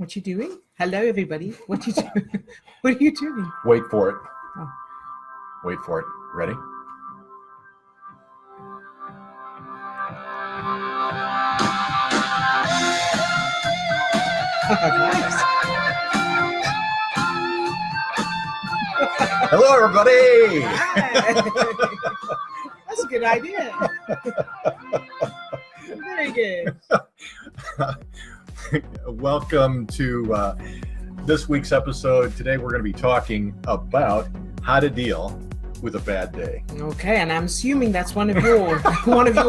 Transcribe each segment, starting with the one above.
What you doing? Hello, everybody. What you doing? What are you doing? Wait for it. Oh. Wait for it. Ready? Nice. Hello, everybody. Hi. That's a good idea. Very good. Welcome to this week's episode. Today we're going to be talking about how to deal with a bad day. Okay, and I'm assuming that's one of your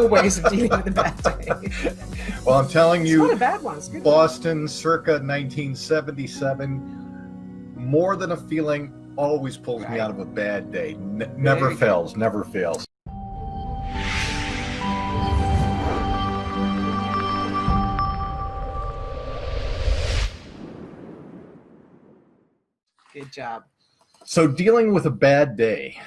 ways of dealing with a bad day. Well, I'm telling you, it's not a bad one. It's a good Boston, circa 1977, more than a feeling always pulls me out of a bad day. Never fails, never fails. Good job. So dealing with a bad day,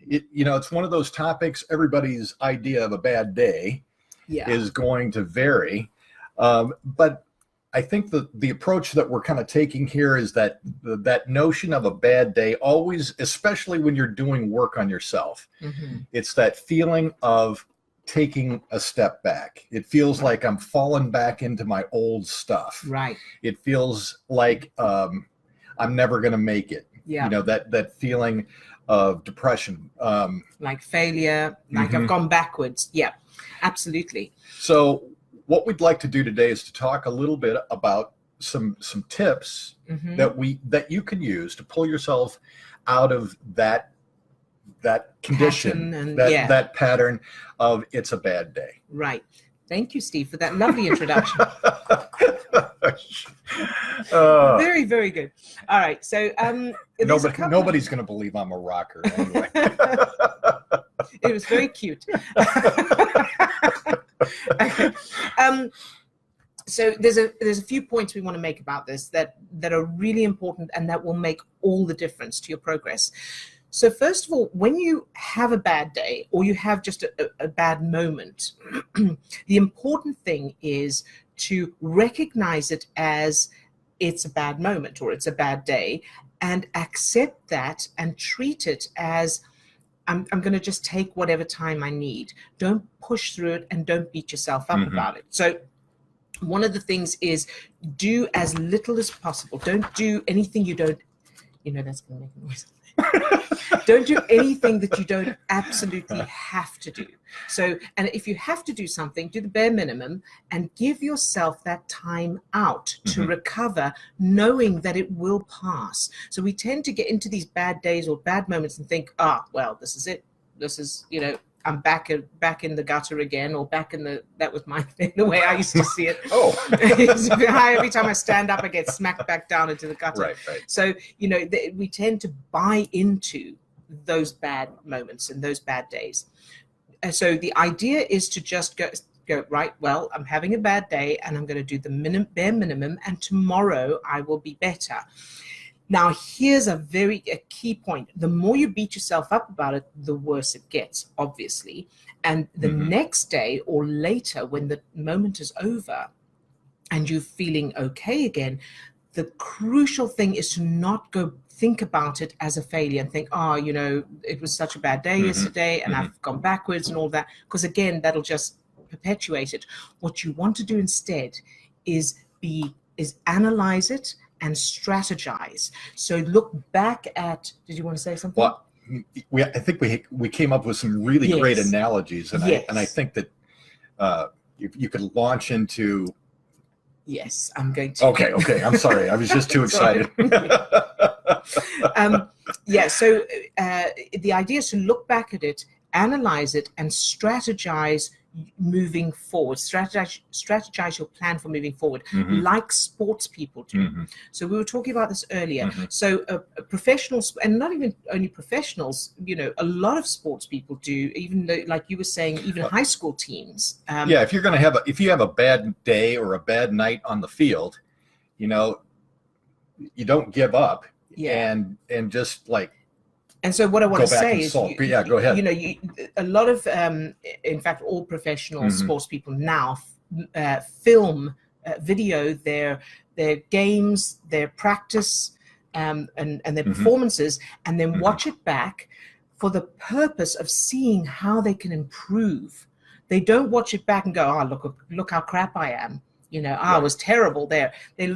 it's one of those topics. Everybody's idea of a bad day is going to vary. But I think the approach that we're kind of taking here is that that notion of a bad day always, especially when you're doing work on yourself, it's that feeling of taking a step back. It feels like I'm falling back into my old stuff. Right. It feels like I'm never going to make it. Yeah. You know, that feeling of depression. Like failure, like I've gone backwards. Yeah, absolutely. So what we'd like to do today is to talk a little bit about some tips that you can use to pull yourself out of that condition, that pattern of it's a bad day. Right. Thank you, Steve, for that lovely introduction. Very, very good. All right. So nobody's going to believe I'm a rocker anyway. It was very cute. Okay. So there's a few points we want to make about this that are really important and that will make all the difference to your progress. So first of all, when you have a bad day or you have just a bad moment, the important thing is to recognize it as it's a bad moment or it's a bad day and accept that and treat it as I'm going to just take whatever time I need. Don't push through it and don't beat yourself up about it. So one of the things is do as little as possible. Don't do anything you don't, that's going to make a noise. Don't do anything that you don't absolutely have to do. So, and if you have to do something, do the bare minimum and give yourself that time out to recover, knowing that it will pass. So we tend to get into these bad days or bad moments and think, well, this is it. This is, I'm back in the gutter again, or that was my thing, the way I used to see it. Every time I stand up, I get smacked back down into the gutter. Right. So, we tend to buy into those bad moments and those bad days. And so the idea is to just go right, well, I'm having a bad day and I'm going to do the bare minimum and tomorrow I will be better. Now, here's a key point. The more you beat yourself up about it, the worse it gets, obviously. And the next day or later, when the moment is over and you're feeling okay again, the crucial thing is to not go think about it as a failure and think, it was such a bad day yesterday and I've gone backwards and all that. Because again, that'll just perpetuate it. What you want to do instead is analyze it and strategize. So look back at, did you want to say something? Well, I think we came up with some really great analogies, and I think that you could launch into. Yes, I'm going to. Okay. I'm sorry. I was just too excited. So the idea is to look back at it, analyze it, and strategize moving forward. Strategize your plan for moving forward, like sports people do. So we were talking about this earlier. So professionals, and not even only professionals, a lot of sports people do, even though, like you were saying, even high school teams. If you're going to if you have a bad day or a bad night on the field, you don't give up and just like. And so what I want to say is, go ahead. A lot of, in fact, all professional sports people now film video their games, their practice, and their performances, and then watch it back for the purpose of seeing how they can improve. They don't watch it back and go, oh, look how crap I am. I was terrible there. They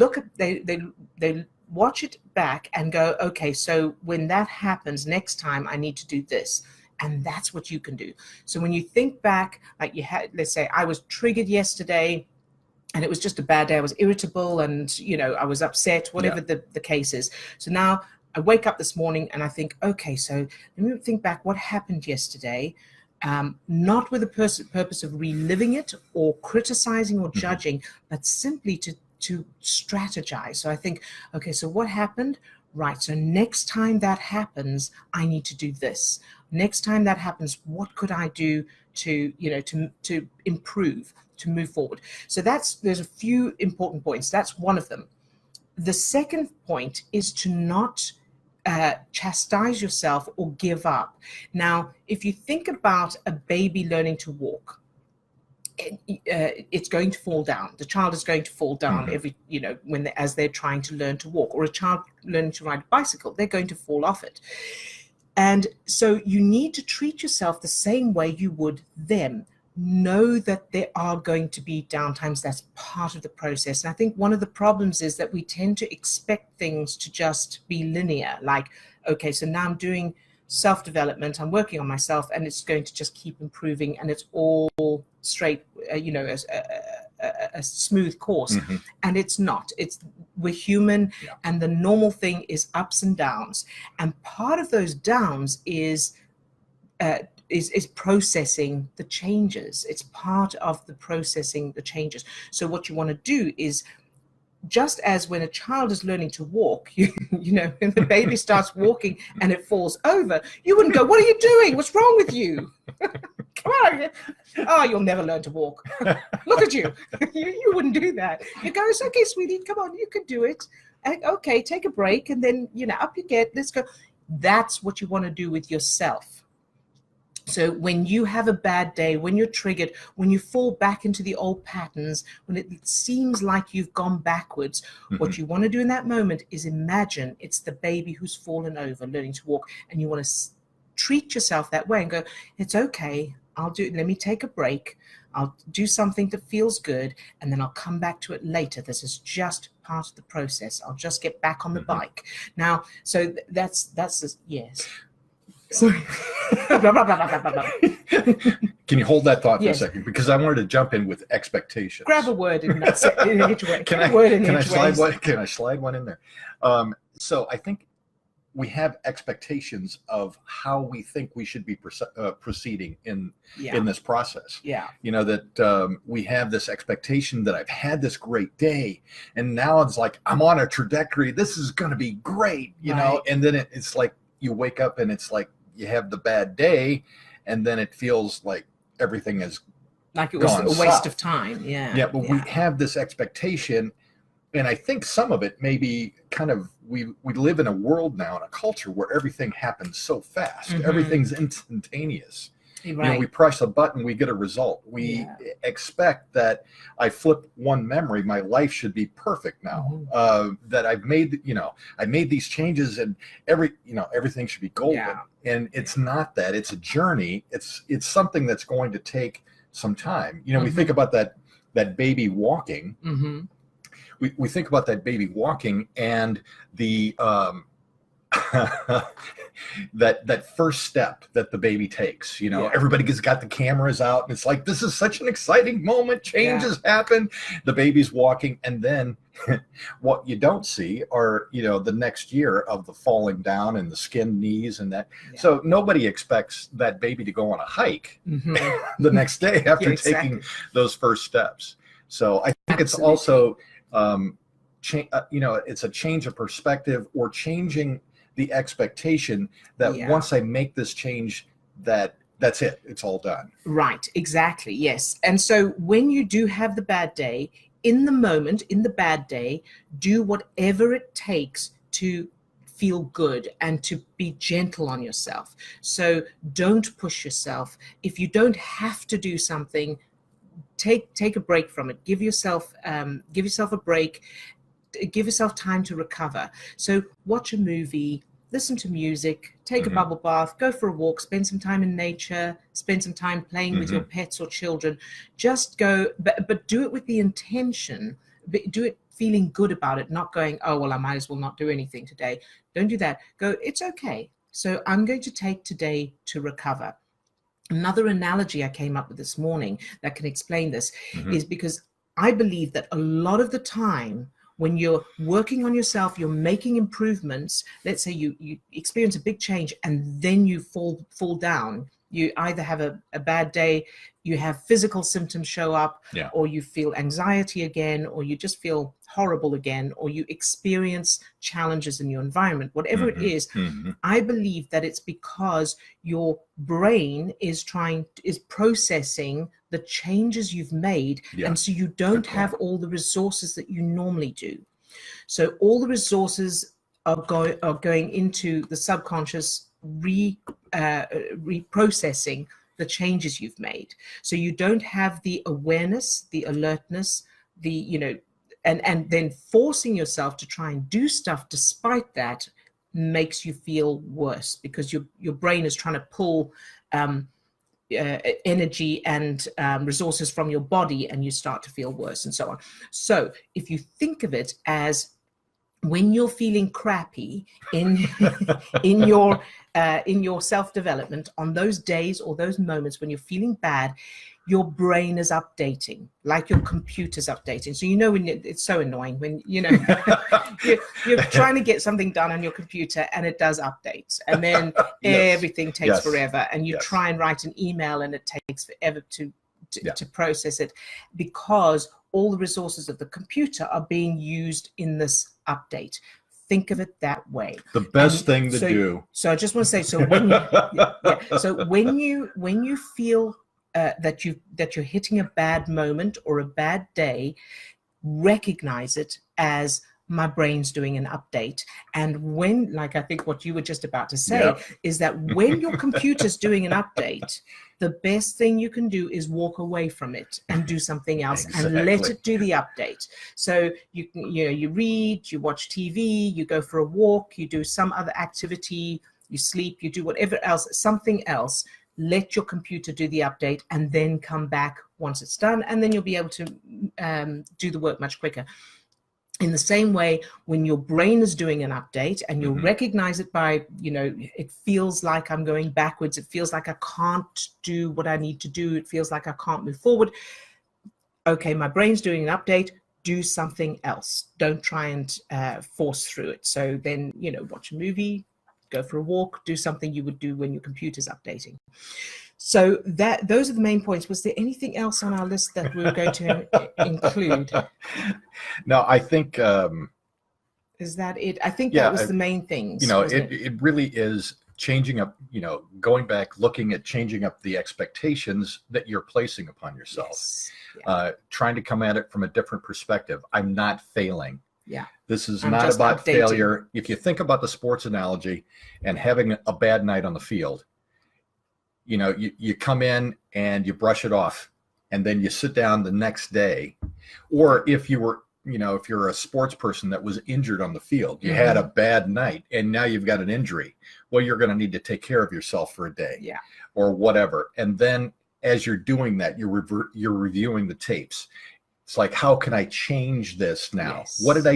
watch it back and go, okay, so when that happens next time, I need to do this. And that's what you can do. So when you think back, like let's say I was triggered yesterday and it was just a bad day. I was irritable and, I was upset, whatever the case is. So now I wake up this morning and I think, okay, so let me think back what happened yesterday, not with the purpose of reliving it or criticizing or judging, but simply to strategize. So I think, okay, so what happened? Right. So next time that happens, I need to do this. Next time that happens, what could I do to improve, to move forward? So there's a few important points. That's one of them. The second point is to not chastise yourself or give up. Now, if you think about a baby learning to walk, it's going to fall down. The child is going to fall down as they're trying to learn to walk, or a child learning to ride a bicycle, they're going to fall off it. And so you need to treat yourself the same way you would them. Know that there are going to be downtimes. That's part of the process. And I think one of the problems is that we tend to expect things to just be linear. Like, okay, so now I'm doing self-development, I'm working on myself, and it's going to just keep improving, and it's all straight, a smooth course. And it's not. We're human, and the normal thing is ups and downs. And part of those downs is processing the changes. It's part of the processing the changes. So what you want to do is, just as when a child is learning to walk, when the baby starts walking and it falls over, you wouldn't go, what are you doing? What's wrong with you? Come on. Oh, you'll never learn to walk. Look at you. You wouldn't do that. You go, it's okay, sweetie. Come on, you could do it. Okay, take a break. And then, up you get. Let's go. That's what you want to do with yourself. So when you have a bad day, when you're triggered, when you fall back into the old patterns, when it seems like you've gone backwards, what you want to do in that moment is imagine it's the baby who's fallen over, learning to walk, and you want to treat yourself that way and go, it's okay, let me take a break, I'll do something that feels good, and then I'll come back to it later. This is just part of the process. I'll just get back on the bike. Now, so that's yes. Sorry. Can you hold that thought for a second? Because I wanted to jump in with expectations. Grab a word in that each way. Can I slide one in there? So I think we have expectations of how we think we should be proceeding in this process. Yeah. That we have this expectation that I've had this great day, and now it's like I'm on a trajectory. This is going to be great, and then it's like you wake up and it's like you have the bad day, and then it feels like everything is like it was a waste of time. But we have this expectation, and I think some of it may be kind of we live in a world now, in a culture where everything happens so fast. Everything's instantaneous. Right. We press a button, we get a result. We expect that I flip one memory, my life should be perfect now. That I've made, I made these changes, and everything should be golden. And it's not that. It's a journey. It's something that's going to take some time. We think about that baby walking. We think about that baby walking, and the that first step that the baby takes. Everybody's got the cameras out, and it's like, this is such an exciting moment. Changes happen. The baby's walking, and then what you don't see are the next year of the falling down and the skinned knees and that. So nobody expects that baby to go on a hike the next day after taking those first steps. So I think it's also it's a change of perspective, or changing the expectation that once I make this change, that's it, it's all done. Right, exactly, yes. And so when you do have the bad day, in the moment, in the bad day, do whatever it takes to feel good and to be gentle on yourself. So don't push yourself. If you don't have to do something, take a break from it. Give yourself a break. Give yourself time to recover. So watch a movie, listen to music, take a bubble bath, go for a walk, spend some time in nature, spend some time playing with your pets or children. Just go, but do it with the intention, do it feeling good about it, not going, oh, well, I might as well not do anything today. Don't do that. Go, it's okay. So I'm going to take today to recover. Another analogy I came up with this morning that can explain this is because I believe that a lot of the time, when you're working on yourself, you're making improvements. Let's say you experience a big change and then you fall down. You either have a bad day, you have physical symptoms show up, or you feel anxiety again, or you just feel horrible again, or you experience challenges in your environment. Whatever it is, I believe that it's because your brain is processing the changes you've made, and so you don't have all the resources that you normally do. So all the resources are going into the subconscious, reprocessing the changes you've made. So you don't have the awareness, the alertness, and then forcing yourself to try and do stuff despite that makes you feel worse, because your brain is trying to pull energy and resources from your body, and you start to feel worse and so on. So if you think of it as when you're feeling crappy in your self-development, on those days or those moments when you're feeling bad, your brain is updating, like your computer's updating. So when it's so annoying when you're trying to get something done on your computer and it does update, and then everything takes forever, and you try and write an email and it takes forever to process it, because all the resources of the computer are being used in this update. Think of it that way. The best thing to do. So I just want to say, so when you feel that you're hitting a bad moment or a bad day, recognize it as my brain's doing an update. And when, like I think what you were just about to say, is that when your computer's doing an update, the best thing you can do is walk away from it and do something else and let it do the update. So you can, you read, you watch TV, you go for a walk, you do some other activity, you sleep, you do whatever else, something else. Let your computer do the update and then come back once it's done, and then you'll be able to do the work much quicker. In the same way, when your brain is doing an update and you'll recognize it by, it feels like I'm going backwards. It feels like I can't do what I need to do. It feels like I can't move forward. Okay, my brain's doing an update. Do something else. Don't try and force through it. So then, watch a movie, go for a walk, do something you would do when your computer's updating. So those are the main points. Was there anything else on our list that we were going to include? No, I think... is that it? I think that was the main things. It really is changing up, going back, looking at changing up the expectations that you're placing upon yourself. Yes. Trying to come at it from a different perspective. I'm not failing. Yeah. This is not about failure. If you think about the sports analogy and having a bad night on the field, you come in and you brush it off, and then you sit down the next day. Or if you were, if you're a sports person that was injured on the field, you had a bad night and now you've got an injury. Well, you're going to need to take care of yourself for a day, or whatever. And then as you're doing that, you're reviewing the tapes. It's like, how can I change this now? Yes. Where did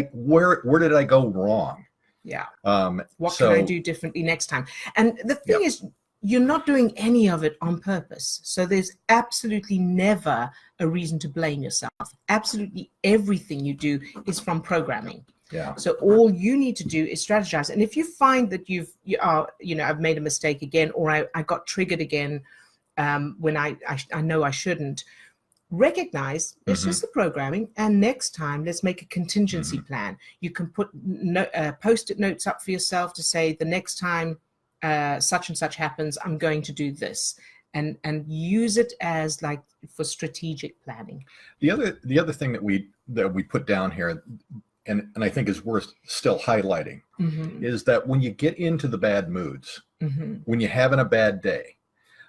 I go wrong? Yeah. What can I do differently next time? And the thing is, you're not doing any of it on purpose. So there's absolutely never a reason to blame yourself. Absolutely everything you do is from programming. Yeah. So all you need to do is strategize. And if you find that I've made a mistake again, or I got triggered again when I know I shouldn't, recognize it's just the programming, and next time let's make a contingency plan. You can put post-it notes up for yourself to say, the next time such and such happens, I'm going to do this, and use it as like for strategic planning. The other thing that we put down here, and I think is worth still highlighting, is that when you get into the bad moods, when you're having a bad day,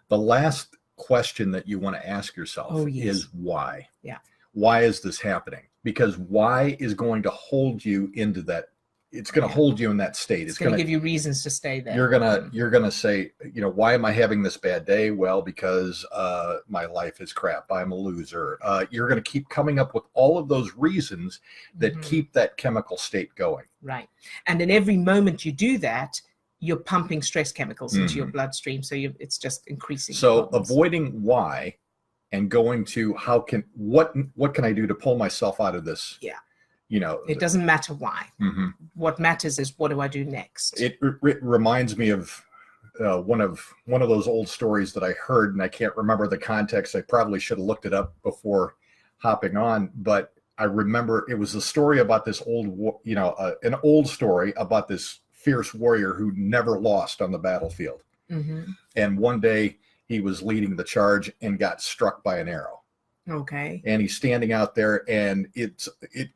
the last question that you want to ask yourself is why? Yeah. Why is this happening? Because why is going to hold you into that. It's going to hold you in that state. It's going to give you reasons to stay there. You're going to say, why am I having this bad day? Well, because my life is crap. I'm a loser. You're going to keep coming up with all of those reasons that keep that chemical state going. Right. And in every moment you do that, you're pumping stress chemicals into your bloodstream. So it's just increasing. So avoiding why and going to what can I do to pull myself out of this? Yeah. It doesn't matter why. What matters is, what do I do next? It reminds me of one of those old stories that I heard, and I can't remember the context. I probably should have looked it up before hopping on, but I remember it was a story about this an old story about this fierce warrior who never lost on the battlefield. And one day he was leading the charge and got struck by an arrow. Okay. And he's standing out there, and it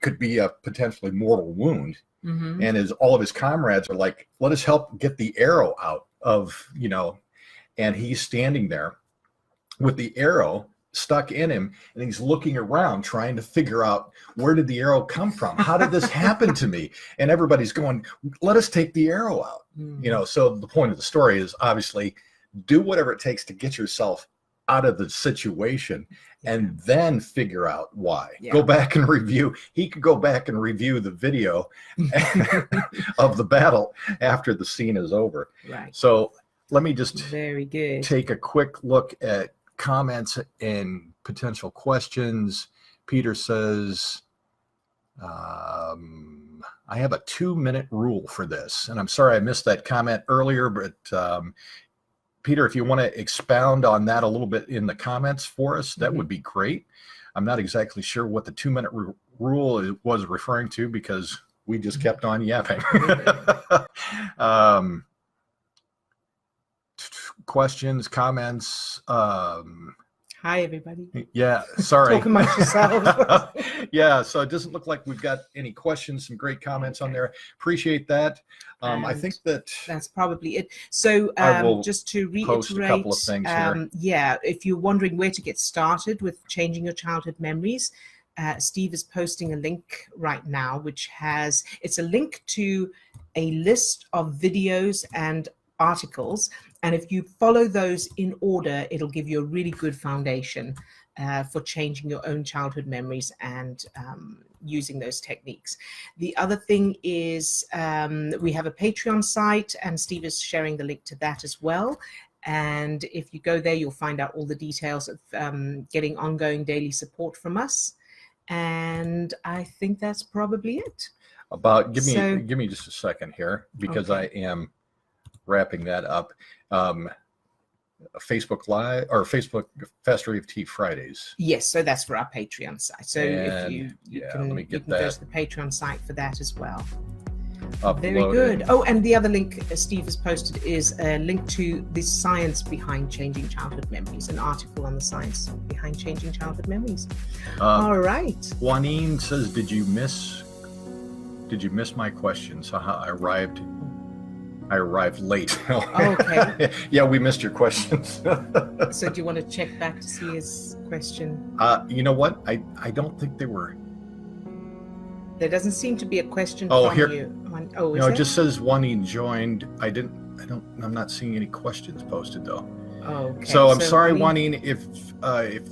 could be a potentially mortal wound. And all of his comrades are like, let us help get the arrow out of, and he's standing there with the arrow stuck in him, and he's looking around trying to figure out, where did the arrow come from? How did this happen to me? And everybody's going, let us take the arrow out. So the point of the story is, obviously, do whatever it takes to get yourself out of the situation and then figure out why. Go back and review. He could go back and review the video of the battle after the scene is over. Right. So let me just very good take a quick look at comments and potential questions. Peter says, I have a 2-minute rule for this. And I'm sorry I missed that comment earlier, but Peter, if you want to expound on that a little bit in the comments for us, that would be great. I'm not exactly sure what the 2-minute rule was referring to, because we just kept on yapping. Questions, comments. Hi, everybody. Yeah, sorry. Talk amongst yourselves. Yeah, so it doesn't look like we've got any questions. Some great comments on there. Appreciate that. I think that's probably it. So just to reiterate, post a couple of things here. If you're wondering where to get started with changing your childhood memories, Steve is posting a link right now, it's a link to a list of videos and articles. And if you follow those in order, it'll give you a really good foundation for changing your own childhood memories and using those techniques. The other thing is we have a Patreon site, and Steve is sharing the link to that as well. And if you go there, you'll find out all the details of getting ongoing daily support from us. And I think that's probably it. Give me just a second here, because I am wrapping that up. Facebook Live or Facebook Fast Rave Tea Fridays. Yes, so that's for our Patreon site. So if you can go to the Patreon site for that as well. Uploaded. Very good. Oh, and the other link Steve has posted is a link to the science behind changing childhood memories, an article on the science behind changing childhood memories. All right. Juanine says, did you miss my questions? I arrived late. Okay. Yeah, we missed your questions. So do you want to check back to see his question? You know what? I don't think they were. There doesn't seem to be a question from you. It just says Juanine joined. I'm not seeing any questions posted though. Okay. So I'm sorry, Juanine, if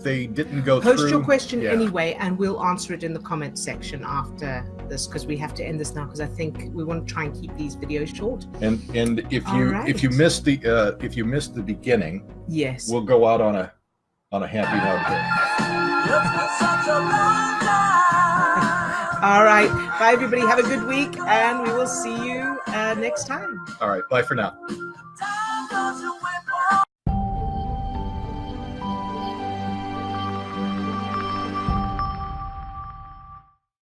they didn't go through. Post your question anyway, and we'll answer it in the comment section after this, because we have to end this now, because I think we want to try and keep these videos short. And if you missed the beginning, yes, we'll go out on a happy note here. All right. Bye, everybody. Have a good week, and we will see you next time. All right. Bye for now.